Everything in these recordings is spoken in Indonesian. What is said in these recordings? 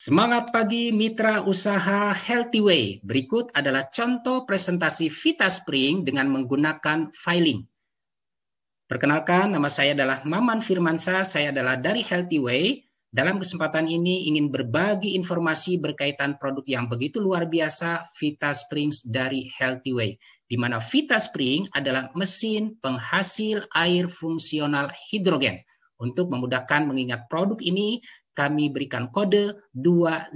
Semangat pagi mitra usaha Healthy Way. Berikut adalah contoh presentasi Vita Spring dengan menggunakan filing. Perkenalkan, nama saya adalah Maman Firmansyah, saya adalah dari Healthy Way. Dalam kesempatan ini ingin berbagi informasi berkaitan produk yang begitu luar biasa, Vita Springs dari Healthy Way. Di mana Vita Spring adalah mesin penghasil air fungsional hidrogen. Untuk memudahkan mengingat produk ini, kami berikan kode 255.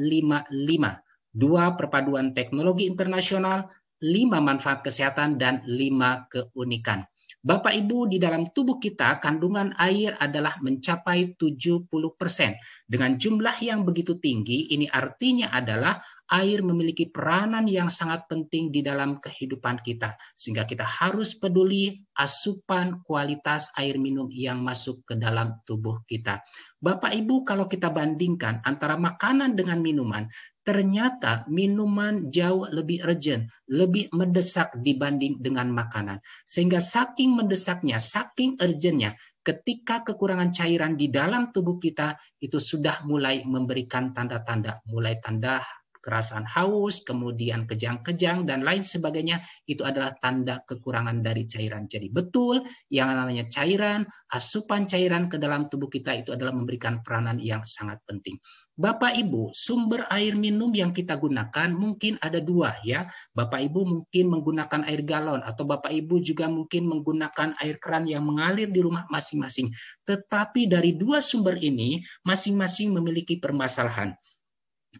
2 perpaduan teknologi internasional, 5 manfaat kesehatan, dan 5 keunikan. Bapak Ibu, di dalam tubuh kita kandungan air adalah mencapai 70%. Dengan jumlah yang begitu tinggi, ini artinya adalah air memiliki peranan yang sangat penting di dalam kehidupan kita. Sehingga kita harus peduli asupan kualitas air minum yang masuk ke dalam tubuh kita. Bapak Ibu, kalau kita bandingkan antara makanan dengan minuman, ternyata minuman jauh lebih urgent, lebih mendesak dibanding dengan makanan. Sehingga saking mendesaknya, saking urgentnya, ketika kekurangan cairan di dalam tubuh kita, itu sudah mulai memberikan tanda-tanda, mulai tanda kerasan haus, kemudian kejang-kejang, dan lain sebagainya, itu adalah tanda kekurangan dari cairan. Jadi betul, yang namanya cairan, asupan cairan ke dalam tubuh kita itu adalah memberikan peranan yang sangat penting. Bapak Ibu, sumber air minum yang kita gunakan mungkin ada dua ya. Bapak Ibu mungkin menggunakan air galon atau Bapak Ibu juga mungkin menggunakan air keran yang mengalir di rumah masing-masing. Tetapi dari dua sumber ini masing-masing memiliki permasalahan.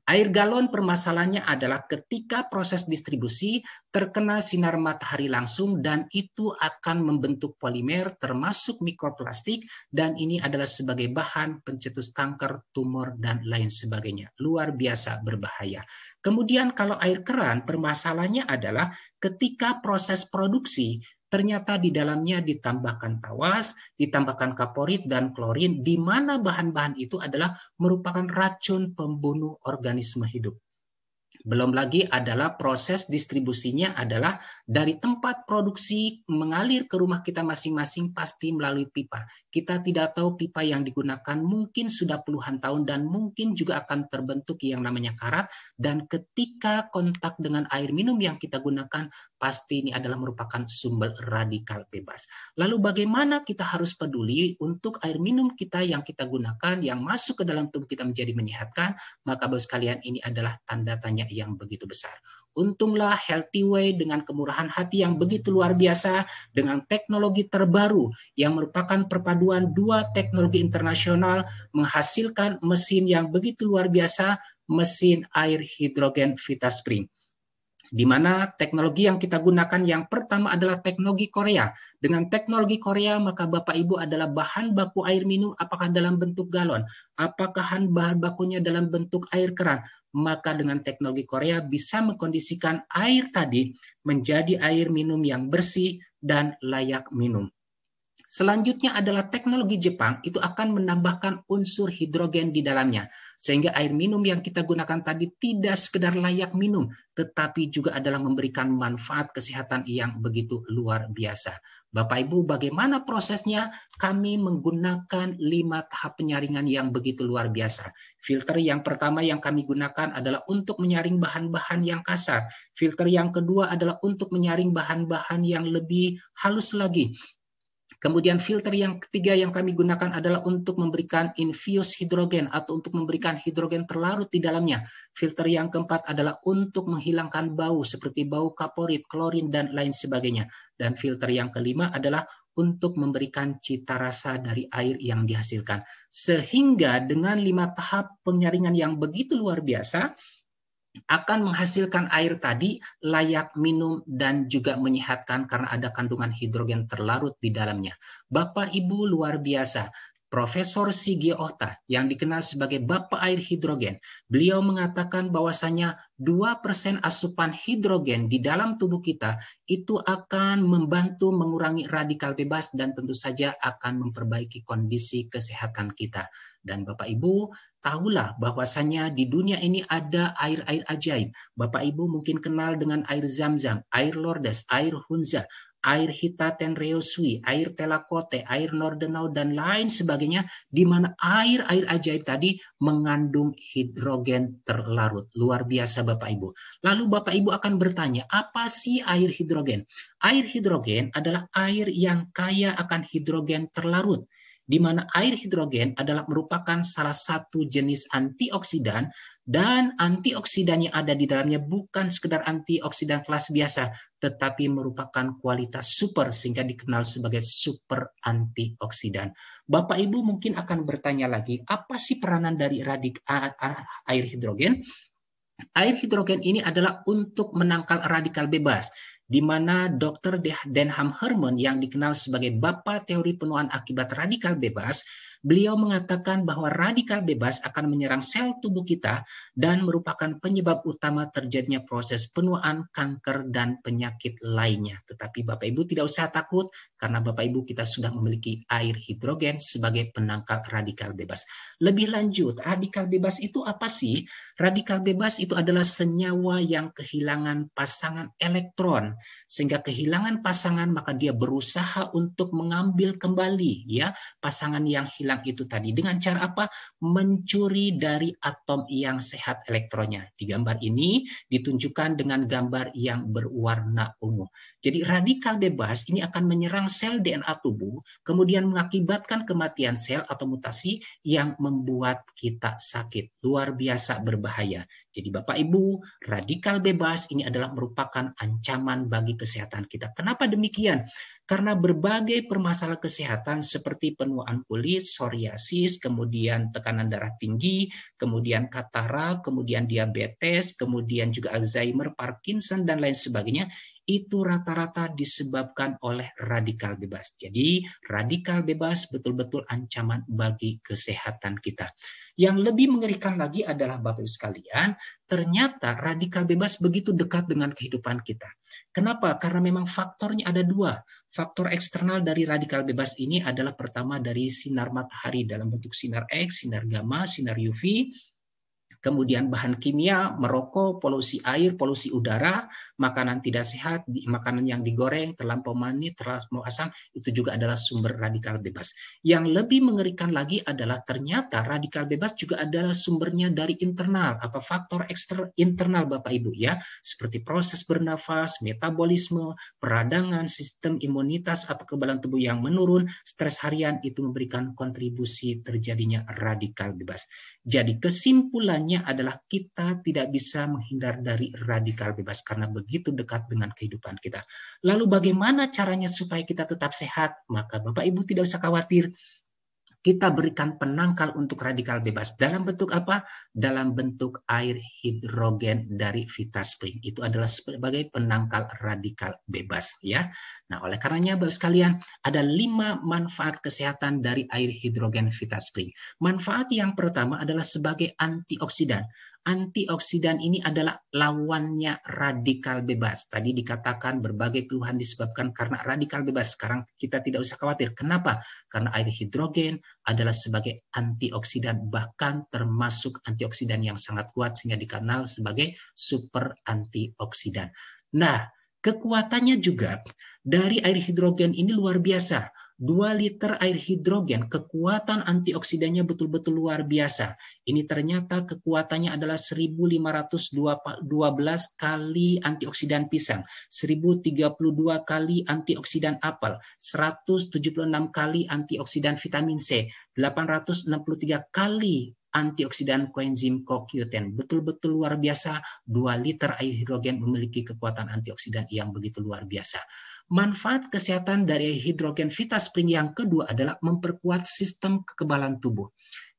Air galon permasalahannya adalah ketika proses distribusi terkena sinar matahari langsung dan itu akan membentuk polimer termasuk mikroplastik dan ini adalah sebagai bahan pencetus kanker, tumor, dan lain sebagainya. Luar biasa berbahaya. Kemudian kalau air keran permasalahannya adalah ketika proses produksi ternyata di dalamnya ditambahkan tawas, ditambahkan kaporit dan klorin, di mana bahan-bahan itu adalah merupakan racun pembunuh organisme hidup. Belum lagi adalah proses distribusinya adalah dari tempat produksi mengalir ke rumah kita masing-masing pasti melalui pipa. Kita tidak tahu pipa yang digunakan mungkin sudah puluhan tahun dan mungkin juga akan terbentuk yang namanya karat dan ketika kontak dengan air minum yang kita gunakan pasti ini adalah merupakan sumber radikal bebas. Lalu bagaimana kita harus peduli untuk air minum kita yang kita gunakan yang masuk ke dalam tubuh kita menjadi menyehatkan? Maka Bapak sekalian ini adalah tanda tanya yang begitu besar. Untunglah Healthy Way dengan kemurahan hati yang begitu luar biasa dengan teknologi terbaru yang merupakan perpaduan dua teknologi internasional menghasilkan mesin yang begitu luar biasa, mesin air hidrogen Vita Spring. Di mana teknologi yang kita gunakan yang pertama adalah teknologi Korea. Dengan teknologi Korea maka Bapak Ibu adalah bahan baku air minum apakah dalam bentuk galon, apakah bahan bakunya dalam bentuk air keran. Maka dengan teknologi Korea bisa mengkondisikan air tadi menjadi air minum yang bersih dan layak minum. Selanjutnya adalah teknologi Jepang, itu akan menambahkan unsur hidrogen di dalamnya. Sehingga air minum yang kita gunakan tadi tidak sekedar layak minum, tetapi juga adalah memberikan manfaat kesehatan yang begitu luar biasa. Bapak Ibu, bagaimana prosesnya? Kami menggunakan 5 tahap penyaringan yang begitu luar biasa. Filter yang pertama yang kami gunakan adalah untuk menyaring bahan-bahan yang kasar. Filter yang kedua adalah untuk menyaring bahan-bahan yang lebih halus lagi. Kemudian filter yang ketiga yang kami gunakan adalah untuk memberikan infused hidrogen atau untuk memberikan hidrogen terlarut di dalamnya. Filter yang keempat adalah untuk menghilangkan bau seperti bau kaporit, klorin, dan lain sebagainya. Dan filter yang kelima adalah untuk memberikan cita rasa dari air yang dihasilkan. Sehingga dengan 5 tahap penyaringan yang begitu luar biasa, akan menghasilkan air tadi layak minum dan juga menyehatkan karena ada kandungan hidrogen terlarut di dalamnya. Bapak Ibu luar biasa. Profesor Shige Ohta yang dikenal sebagai Bapak Air Hidrogen, beliau mengatakan bahwasanya 2% asupan hidrogen di dalam tubuh kita itu akan membantu mengurangi radikal bebas dan tentu saja akan memperbaiki kondisi kesehatan kita. Dan Bapak Ibu, tahulah bahwasanya di dunia ini ada air-air ajaib. Bapak Ibu mungkin kenal dengan air Zam-Zam, air Lourdes, air Hunza. air Hitatenreosui, air Telakote, air Nordenau, dan lain sebagainya, di mana air-air ajaib tadi mengandung hidrogen terlarut. Luar biasa Bapak Ibu. Lalu Bapak Ibu akan bertanya, apa sih air hidrogen? Air hidrogen adalah air yang kaya akan hidrogen terlarut, di mana air hidrogen adalah merupakan salah satu jenis antioksidan, dan antioksidan yang ada di dalamnya bukan sekedar antioksidan kelas biasa, tetapi merupakan kualitas super sehingga dikenal sebagai super antioksidan. Bapak Ibu mungkin akan bertanya lagi, apa sih peranan dari air hidrogen? Air hidrogen ini adalah untuk menangkal radikal bebas, di mana Dr. Denham Herman yang dikenal sebagai Bapak Teori Penuaan Akibat Radikal Bebas, beliau mengatakan bahwa radikal bebas akan menyerang sel tubuh kita dan merupakan penyebab utama terjadinya proses penuaan, kanker, dan penyakit lainnya. Tetapi Bapak Ibu tidak usah takut, karena Bapak Ibu kita sudah memiliki air hidrogen sebagai penangkal radikal bebas. Lebih lanjut, radikal bebas itu apa sih? Radikal bebas itu adalah senyawa yang kehilangan pasangan elektron, sehingga kehilangan pasangan maka dia berusaha untuk mengambil kembali ya pasangan yang hilang itu tadi. Dengan cara apa? Mencuri dari atom yang sehat elektronnya. Di gambar ini ditunjukkan dengan gambar yang berwarna ungu. Jadi radikal bebas ini akan menyerang sel DNA tubuh, kemudian mengakibatkan kematian sel atau mutasi yang membuat kita sakit. Luar biasa berbahaya. Jadi Bapak Ibu, radikal bebas ini adalah merupakan ancaman bagi kesehatan kita. Kenapa demikian? Karena berbagai permasalahan kesehatan seperti penuaan kulit, psoriasis, kemudian tekanan darah tinggi, kemudian katarak, kemudian diabetes, kemudian juga Alzheimer, Parkinson, dan lain sebagainya, itu rata-rata disebabkan oleh radikal bebas. Jadi radikal bebas betul-betul ancaman bagi kesehatan kita. Yang lebih mengerikan lagi adalah Bapak Ibu sekalian, ternyata radikal bebas begitu dekat dengan kehidupan kita. Kenapa? Karena memang faktornya ada dua. Faktor eksternal dari radikal bebas ini adalah pertama dari sinar matahari dalam bentuk sinar X, sinar gamma, sinar UV, kemudian bahan kimia, merokok, polusi air, polusi udara, makanan tidak sehat, makanan yang digoreng, terlampau manis, terlampau asam, itu juga adalah sumber radikal bebas. Yang lebih mengerikan lagi adalah ternyata radikal bebas juga adalah sumbernya dari internal atau faktor internal Bapak Ibu ya, seperti proses bernafas, metabolisme, peradangan, sistem imunitas atau kekebalan tubuh yang menurun, stres harian, itu memberikan kontribusi terjadinya radikal bebas. Jadi kesimpulannya adalah kita tidak bisa menghindar dari radikal bebas karena begitu dekat dengan kehidupan kita. Lalu bagaimana caranya supaya kita tetap sehat? Maka Bapak Ibu tidak usah khawatir. Kita berikan penangkal untuk radikal bebas. Dalam bentuk apa? Dalam bentuk air hidrogen dari VitaSpring. Itu adalah sebagai penangkal radikal bebas ya. Nah, oleh karenanya Bapak sekalian, ada 5 manfaat kesehatan dari air hidrogen VitaSpring. Manfaat yang pertama adalah sebagai antioksidan. Antioksidan ini adalah lawannya radikal bebas. Tadi dikatakan berbagai keluhan disebabkan karena radikal bebas. Sekarang kita tidak usah khawatir. Kenapa? Karena air hidrogen adalah sebagai antioksidan, bahkan termasuk antioksidan yang sangat kuat sehingga dikenal sebagai super antioksidan. Nah, kekuatannya juga dari air hidrogen ini luar biasa. 2 liter air hidrogen, kekuatan antioksidannya betul-betul luar biasa. Ini ternyata kekuatannya adalah 1512 kali antioksidan pisang, 1032 kali antioksidan apel, 176 kali antioksidan vitamin C, 863 kali antioksidan koenzim CoQ10. Betul-betul luar biasa, 2 liter air hidrogen memiliki kekuatan antioksidan yang begitu luar biasa. Manfaat kesehatan dari hidrogen VitaSpring yang kedua adalah memperkuat sistem kekebalan tubuh.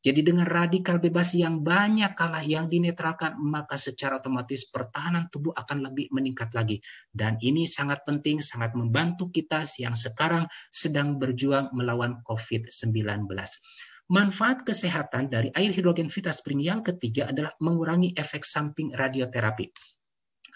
Jadi dengan radikal bebas yang banyak kalah yang dinetralkan, maka secara otomatis pertahanan tubuh akan lebih meningkat lagi. Dan ini sangat penting, sangat membantu kita yang sekarang sedang berjuang melawan COVID-19. Manfaat kesehatan dari air hidrogen VitaSpring yang ketiga adalah mengurangi efek samping radioterapi.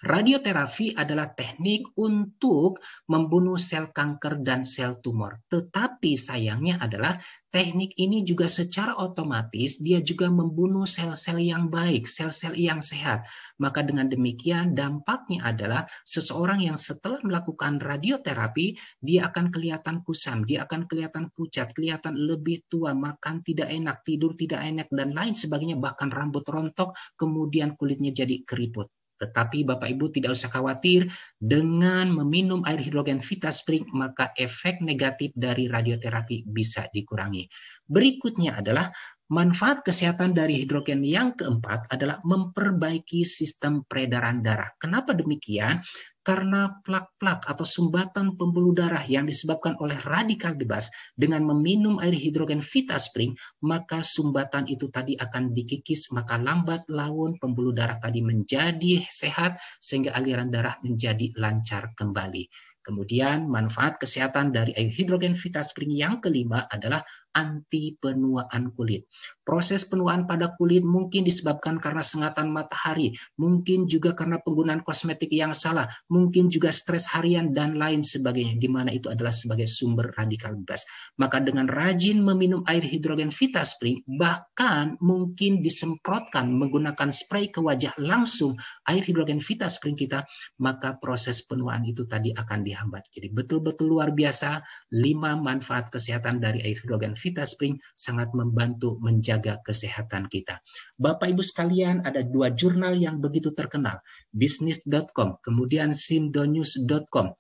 Radioterapi adalah teknik untuk membunuh sel kanker dan sel tumor. Tetapi sayangnya adalah teknik ini juga secara otomatis dia juga membunuh sel-sel yang baik, sel-sel yang sehat. Maka dengan demikian dampaknya adalah seseorang yang setelah melakukan radioterapi, dia akan kelihatan kusam, dia akan kelihatan pucat, kelihatan lebih tua, makan tidak enak, tidur tidak enak, dan lain sebagainya, bahkan rambut rontok, kemudian kulitnya jadi keriput. Tetapi Bapak Ibu tidak usah khawatir, dengan meminum air hidrogen VitaSpring maka efek negatif dari radioterapi bisa dikurangi. Berikutnya adalah manfaat kesehatan dari hidrogen yang keempat adalah memperbaiki sistem peredaran darah. Kenapa demikian? Karena plak-plak atau sumbatan pembuluh darah yang disebabkan oleh radikal bebas, dengan meminum air hidrogen VitaSpring, maka sumbatan itu tadi akan dikikis, maka lambat laun pembuluh darah tadi menjadi sehat sehingga aliran darah menjadi lancar kembali. Kemudian manfaat kesehatan dari air hidrogen VitaSpring yang kelima adalah anti penuaan kulit. Proses penuaan pada kulit mungkin disebabkan karena sengatan matahari, mungkin juga karena penggunaan kosmetik yang salah, mungkin juga stres harian dan lain sebagainya, di mana itu adalah sebagai sumber radikal bebas. Maka dengan rajin meminum air hidrogen VitaSpring, bahkan mungkin disemprotkan menggunakan spray ke wajah langsung air hidrogen VitaSpring kita, maka proses penuaan itu tadi akan dihambat. Jadi betul-betul luar biasa, 5 manfaat kesehatan dari air hidrogen VitaSpring sangat membantu menjaga kesehatan kita. Bapak Ibu sekalian, ada 2 jurnal yang begitu terkenal, Business.com, kemudian Sindonews.com,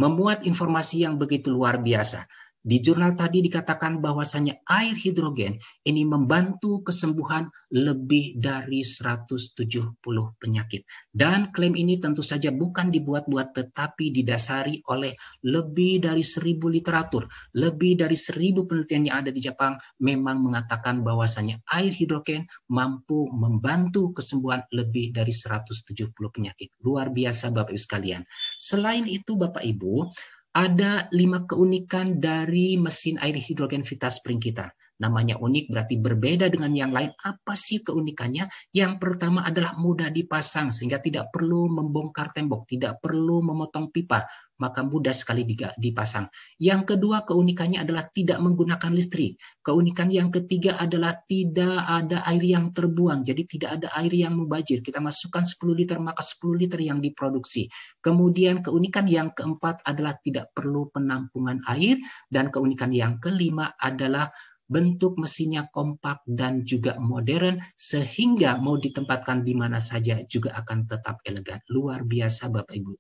memuat informasi yang begitu luar biasa. Di jurnal tadi dikatakan bahwasanya air hidrogen ini membantu kesembuhan lebih dari 170 penyakit. Dan klaim ini tentu saja bukan dibuat-buat, tetapi didasari oleh lebih dari 1000 literatur, lebih dari 1000 penelitian yang ada di Jepang memang mengatakan bahwasanya air hidrogen mampu membantu kesembuhan lebih dari 170 penyakit. Luar biasa Bapak Ibu sekalian. Selain itu Bapak Ibu, ada 5 keunikan dari mesin air hidrogen VitaSpring kita. Namanya unik berarti berbeda dengan yang lain. Apa sih keunikannya? Yang pertama adalah mudah dipasang sehingga tidak perlu membongkar tembok, tidak perlu memotong pipa, maka mudah sekali dipasang. Yang kedua keunikannya adalah tidak menggunakan listrik. Keunikan yang ketiga adalah tidak ada air yang terbuang, jadi tidak ada air yang mubazir. Kita masukkan 10 liter maka 10 liter yang diproduksi. Kemudian keunikan yang keempat adalah tidak perlu penampungan air, dan keunikan yang kelima adalah bentuk mesinnya kompak dan juga modern sehingga mau ditempatkan di mana saja juga akan tetap elegan. Luar biasa Bapak Ibu.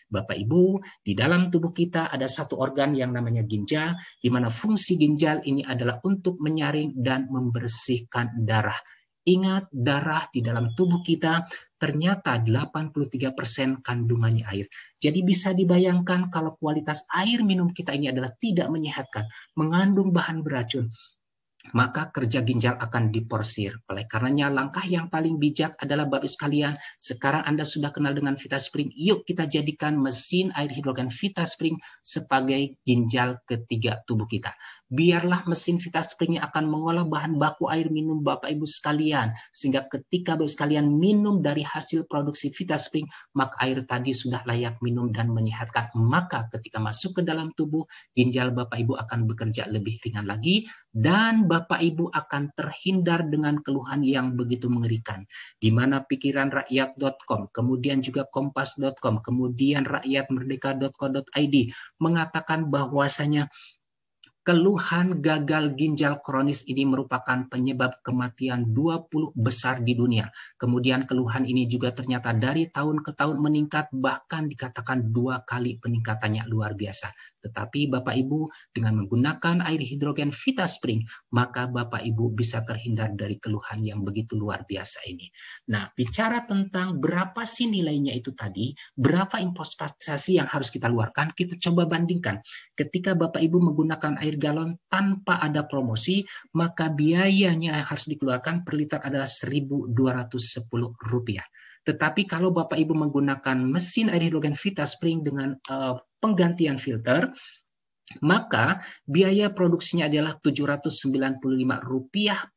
Bapak Ibu, di dalam tubuh kita ada satu organ yang namanya ginjal, di mana fungsi ginjal ini adalah untuk menyaring dan membersihkan darah. Ingat, darah di dalam tubuh kita ternyata 83% kandungannya air. Jadi bisa dibayangkan kalau kualitas air minum kita ini adalah tidak menyehatkan, mengandung bahan beracun, maka kerja ginjal akan diporsir. Oleh karenanya langkah yang paling bijak adalah Bapak sekalian, sekarang Anda sudah kenal dengan VitaSpring, yuk kita jadikan mesin air hidrogen VitaSpring sebagai ginjal ketiga tubuh kita. Biarlah mesin VitaSpring yang akan mengolah bahan baku air minum Bapak Ibu sekalian, sehingga ketika Bapak sekalian minum dari hasil produksi VitaSpring, maka air tadi sudah layak minum dan menyehatkan. Maka ketika masuk ke dalam tubuh, ginjal Bapak Ibu akan bekerja lebih ringan lagi, dan Bapak Ibu akan terhindar dengan keluhan yang begitu mengerikan, di mana pikiranrakyat.com, kemudian juga kompas.com, kemudian rakyatmerdeka.co.id mengatakan bahwasanya keluhan gagal ginjal kronis ini merupakan penyebab kematian 20 besar di dunia. Kemudian keluhan ini juga ternyata dari tahun ke tahun meningkat, bahkan dikatakan 2 kali peningkatannya, luar biasa. Tetapi Bapak Ibu dengan menggunakan air hidrogen VitaSpring, maka Bapak Ibu bisa terhindar dari keluhan yang begitu luar biasa ini. Nah, bicara tentang berapa sih nilainya itu tadi, berapa investasi yang harus kita keluarkan, kita coba bandingkan. Ketika Bapak Ibu menggunakan air galon tanpa ada promosi, maka biayanya yang harus dikeluarkan per liter adalah Rp1.210. Tetapi kalau Bapak Ibu menggunakan mesin air hidrogen VitaSpring dengan penggantian filter, maka biaya produksinya adalah Rp795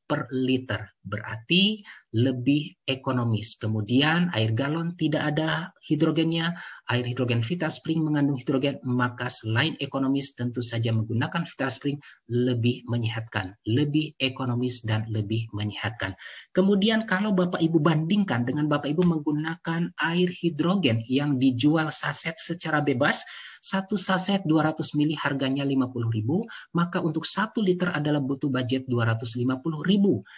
per liter. Berarti lebih ekonomis. Kemudian air galon tidak ada hidrogennya. Air hidrogen VitaSpring mengandung hidrogen, maka selain ekonomis tentu saja menggunakan VitaSpring lebih menyehatkan, lebih ekonomis dan lebih menyehatkan. Kemudian kalau Bapak Ibu bandingkan dengan Bapak Ibu menggunakan air hidrogen yang dijual saset secara bebas, satu saset 200 ml harganya 50.000, maka untuk 1 liter adalah butuh budget 250.000.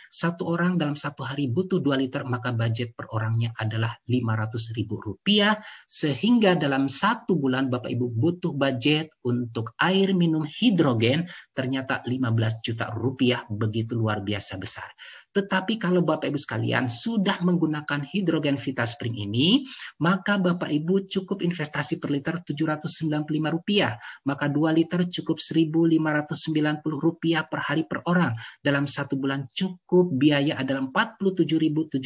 Satu orang dalam satu hari butuh 2 liter, maka budget per orangnya adalah 500.000 rupiah, sehingga dalam 1 bulan Bapak Ibu butuh budget untuk air minum hidrogen ternyata 15 juta rupiah, begitu luar biasa besar. Tetapi kalau Bapak Ibu sekalian sudah menggunakan hidrogen VitaSpring ini, maka Bapak Ibu cukup investasi per liter Rp795, maka 2 liter cukup Rp1.590 per hari per orang. Dalam 1 bulan cukup biaya adalah Rp47.700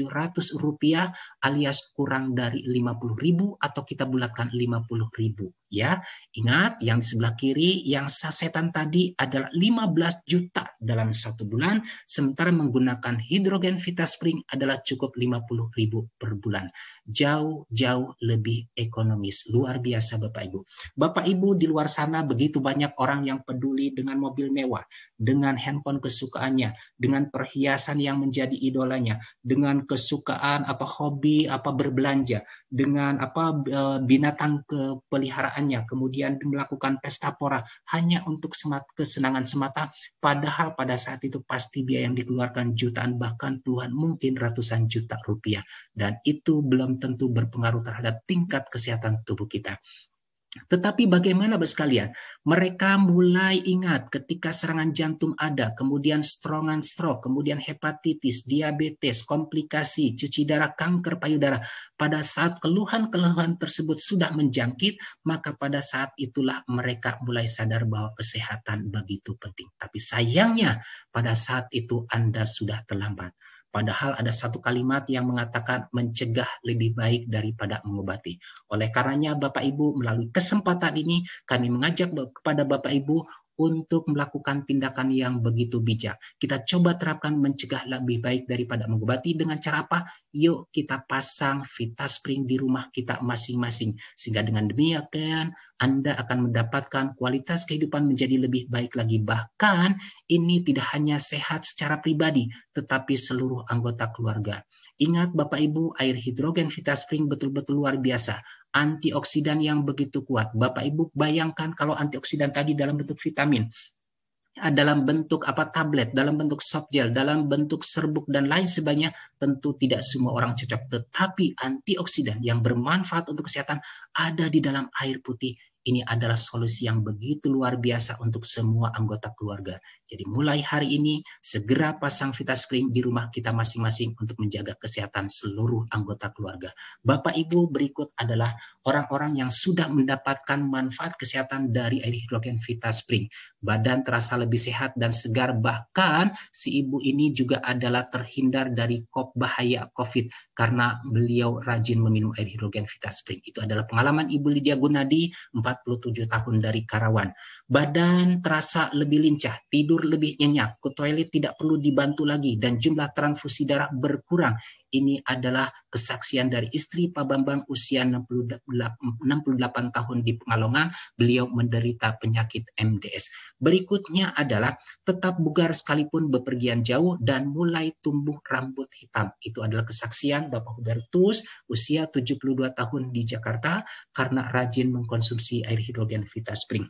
alias kurang dari 50.000 atau kita bulatkan 50.000. Ya, ingat yang di sebelah kiri yang sasetan tadi adalah 15 juta dalam 1 bulan, sementara menggunakan hidrogen VitaSpring adalah cukup 50.000 per bulan. Jauh-jauh lebih ekonomis. Luar biasa Bapak Ibu. Bapak Ibu di luar sana begitu banyak orang yang peduli dengan mobil mewah, dengan handphone kesukaannya, dengan perhiasan yang menjadi idolanya, dengan kesukaan hobi berbelanja, dengan binatang kepeliharaannya, kemudian melakukan pesta pora hanya untuk kesenangan semata, padahal pada saat itu pasti biaya yang dikeluarkan jutaan bahkan puluhan mungkin ratusan juta rupiah, dan itu belum tentu berpengaruh terhadap tingkat kesehatan tubuh kita. Tetapi bagaimana Bapak sekalian? Mereka mulai ingat ketika serangan jantung ada, kemudian serangan stroke, kemudian hepatitis, diabetes, komplikasi, cuci darah, kanker payudara. Pada saat keluhan-keluhan tersebut sudah menjangkit, maka pada saat itulah mereka mulai sadar bahwa kesehatan begitu penting. Tapi sayangnya pada saat itu Anda sudah terlambat. Padahal ada satu kalimat yang mengatakan mencegah lebih baik daripada mengobati. Oleh karenanya Bapak Ibu melalui kesempatan ini kami mengajak kepada Bapak Ibu untuk melakukan tindakan yang begitu bijak. Kita coba terapkan mencegah lebih baik daripada mengobati dengan cara apa? Yuk kita pasang VitaSpring di rumah kita masing-masing. Sehingga dengan demikian Anda akan mendapatkan kualitas kehidupan menjadi lebih baik lagi. Bahkan ini tidak hanya sehat secara pribadi, tetapi seluruh anggota keluarga. Ingat Bapak Ibu, air hidrogen VitaSpring betul-betul luar biasa. Antioksidan yang begitu kuat. Bapak Ibu bayangkan kalau antioksidan tadi dalam bentuk vitamin, dalam bentuk tablet, dalam bentuk soft gel, dalam bentuk serbuk dan lain sebagainya, tentu tidak semua orang cocok. Tetapi antioksidan yang bermanfaat untuk kesehatan ada di dalam air putih. Ini adalah solusi yang begitu luar biasa untuk semua anggota keluarga. Jadi mulai hari ini segera pasang VitaSpring di rumah kita masing-masing untuk menjaga kesehatan seluruh anggota keluarga. Bapak Ibu, berikut adalah orang-orang yang sudah mendapatkan manfaat kesehatan dari air hidrogen VitaSpring. Badan terasa lebih sehat dan segar, bahkan si ibu ini juga adalah terhindar dari bahaya COVID karena beliau rajin meminum air hidrogen VitaSpring. Itu adalah pengalaman Ibu Lydia Gunadi, 47 tahun dari Karawang. Badan terasa lebih lincah, tidur lebih nyenyak, ke toilet tidak perlu dibantu lagi, dan jumlah transfusi darah berkurang. Ini adalah kesaksian dari istri Pak Bambang, usia 68 tahun di Pekalongan. Beliau menderita penyakit MDS. Berikutnya adalah tetap bugar sekalipun bepergian jauh dan mulai tumbuh rambut hitam. Itu adalah kesaksian Bapak Hubertus, usia 72 tahun di Jakarta, karena rajin mengkonsumsi air hidrogen VitaSpring.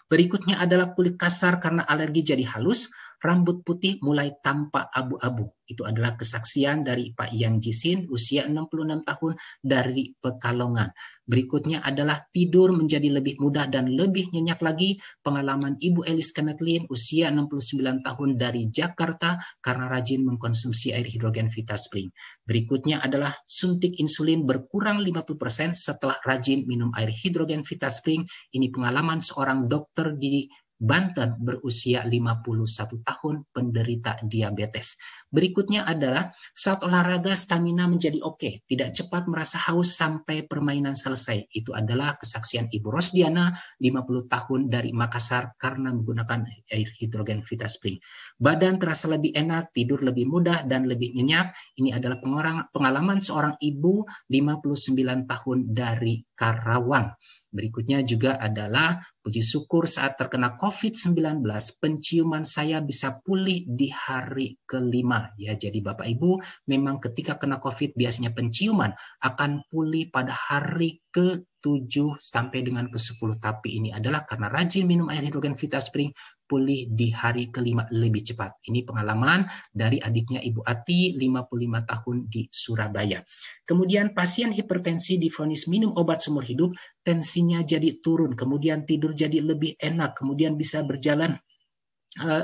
Berikutnya adalah kulit kasar karena alergi jadi halus, rambut putih mulai tampak abu-abu. Itu adalah kesaksian dari Pak Ian Jisin, usia 66 tahun dari Pekalongan. Berikutnya adalah tidur menjadi lebih mudah dan lebih nyenyak lagi. Pengalaman Ibu Elis Kenetlin, usia 69 tahun dari Jakarta, karena rajin mengkonsumsi air hidrogen VitaSpring. Berikutnya adalah suntik insulin berkurang 50% setelah rajin minum air hidrogen VitaSpring. Ini pengalaman seorang dokter di Banten berusia 51 tahun penderita diabetes. Berikutnya adalah saat olahraga stamina menjadi oke, tidak cepat merasa haus sampai permainan selesai. Itu adalah kesaksian Ibu Rosdiana, 50 tahun dari Makassar karena menggunakan air hidrogen VitaSpring. Badan terasa lebih enak, tidur lebih mudah dan lebih nyenyak. Ini adalah pengalaman seorang ibu 59 tahun dari Karawang. Berikutnya juga adalah puji syukur saat terkena COVID-19, penciuman saya bisa pulih di hari kelima. Ya, jadi Bapak Ibu, memang ketika kena COVID biasanya penciuman akan pulih pada hari ke-7 sampai dengan ke-10. Tapi ini adalah karena rajin minum air hidrogen VitaSpring, pulih di hari kelima lebih cepat. Ini pengalaman dari adiknya Ibu Ati, 55 tahun di Surabaya. Kemudian pasien hipertensi divonis minum obat seumur hidup, tensinya jadi turun, kemudian tidur jadi lebih enak, kemudian bisa berjalan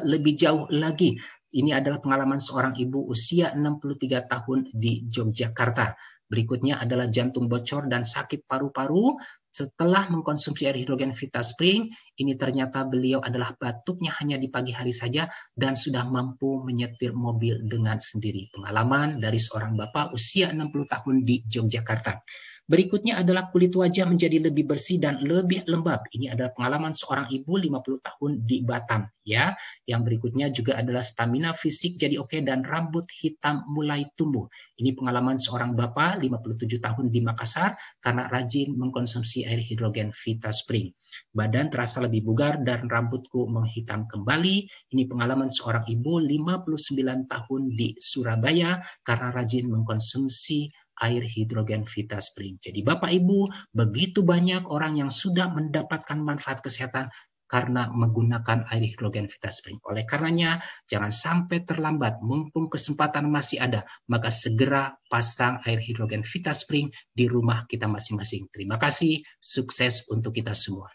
lebih jauh lagi. Ini adalah pengalaman seorang ibu usia 63 tahun di Yogyakarta. Berikutnya adalah jantung bocor dan sakit paru-paru. Setelah mengkonsumsi air hidrogen VitaSpring, ini ternyata beliau adalah batuknya hanya di pagi hari saja dan sudah mampu menyetir mobil dengan sendiri. Pengalaman dari seorang bapak usia 60 tahun di Yogyakarta. Berikutnya adalah kulit wajah menjadi lebih bersih dan lebih lembab. Ini adalah pengalaman seorang ibu 50 tahun di Batam. Ya, yang berikutnya juga adalah stamina fisik jadi oke dan rambut hitam mulai tumbuh. Ini pengalaman seorang bapak 57 tahun di Makassar karena rajin mengkonsumsi air hidrogen VitaSpring. Badan terasa lebih bugar dan rambutku menghitam kembali. Ini pengalaman seorang ibu 59 tahun di Surabaya karena rajin mengkonsumsi air hidrogen VitaSpring. Jadi Bapak Ibu, begitu banyak orang yang sudah mendapatkan manfaat kesehatan karena menggunakan air hidrogen VitaSpring. Oleh karenanya, jangan sampai terlambat, mumpung kesempatan masih ada, maka segera pasang air hidrogen VitaSpring di rumah kita masing-masing. Terima kasih, sukses untuk kita semua.